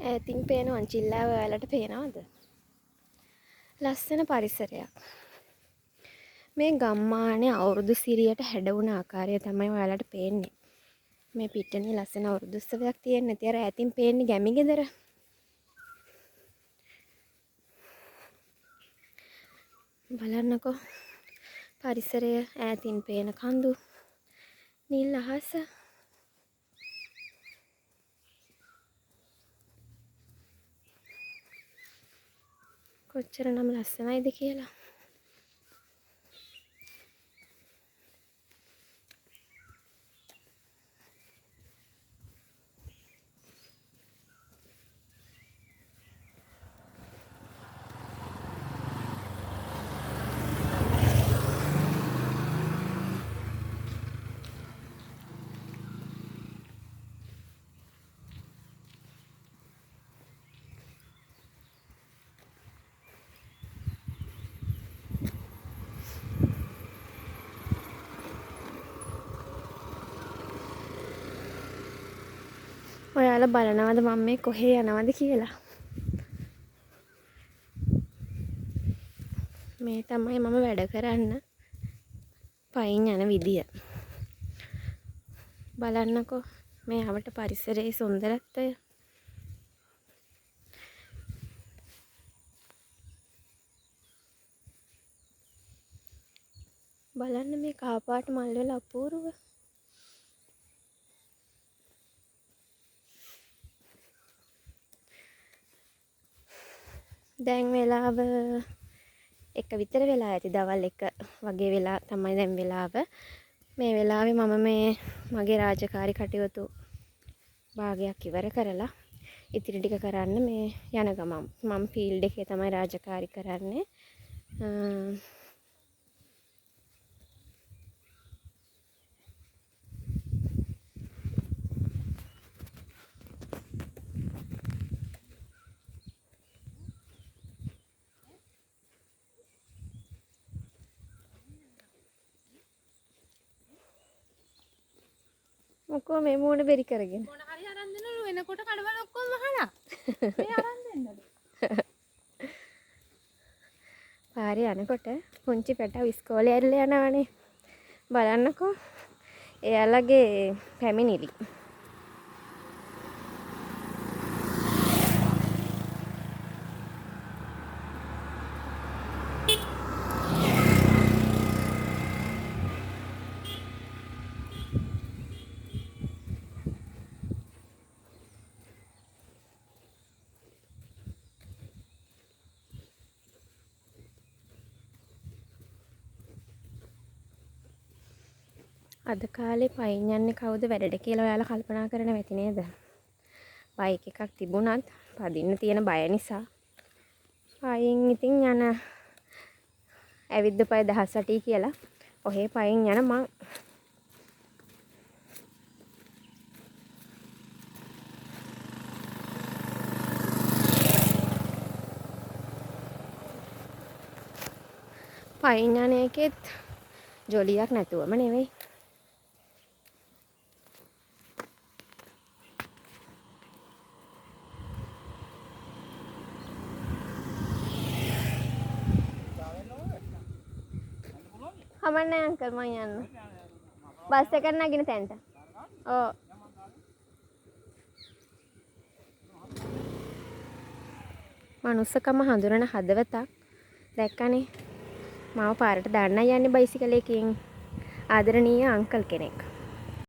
ඈතින් පේන ඔන්චිල්ලාව ඔයාලට පේනවද? ලස්සන පරිසරයක්. මේ ගම්මානේ අවුරුදු සිරියට හැඩවුණ ආකාරය තමයි ඔයාලට පේන්නේ. මේ පිටනේ ලස්සන අවුරුදු උත්සවයක් තියෙන්නේ. ඉතින් අර ඈතින් පේන්නේ ගැමි ගෙදර. බලන්නකෝ පරිසරය, ඈතින් පේන කඳු, නිල් අහස. කොච්චරනම් ලස්සනයිද කියලා. ඔයාලා බලනවද මම මේ කොහේ යනවද කියලා? මේ තමයි මම වැඩ කරන්න පයින් යන විදිය. බලන්නකෝ මේ ආවට පරිසරයේ සුන්දරත්වය. බලන්න මේ කහපාට මල් වල අපූර්ව. දැන් වෙලාව 1 විතර වෙලා ඇති. දවල් 1 වගේ වෙලා තමයි දැන් වෙලාව. මේ වෙලාවේ මම මේ මගේ රාජකාරී කටයුතු භාගයක් ඉවර කරලා ඉතිරි ටික කරන්න මේ යන ගමන් මම ෆීල්ඩ් එකේ තමයි රාජකාරී කරන්නේ. මොකෝ මේ මූණ බෙරි කරගෙන මොන හරි අරන් දෙනවලු එනකොට කඩවල ඔක්කොම වහලා මේ අරන් දෙන්නලු පාරේ යනකොට පුංචි පැටව ඉස්කෝලේ ඇරිලා යනවනේ. බලන්නකෝ එයාලගේ පැමිණිලි. අද කාලේ පයින් යන්නේ කවුද වැඩට කියලා ඔයාලා කල්පනා කරන වෙති නේද? බයික් එකක් තිබුණත් පදින්න තියෙන බය නිසා පයින් ඉතින් යන ඇවිද්ද පය 18යි කියලා ඔහේ පයින් යන මං පයින් යන එකෙත් ජොලියක් නැතුවම නෙවෙයි. කමන්නේ අංකල් මං යන්න. බස් එක නගින තැනට. ඔව්. මනුස්සකම හඳුනන හදවතක් දැක්කනේ. මාව පාරට දාන්නයි යන්නේ බයිසිකලයකින්. ආදරණීය අංකල් කෙනෙක්.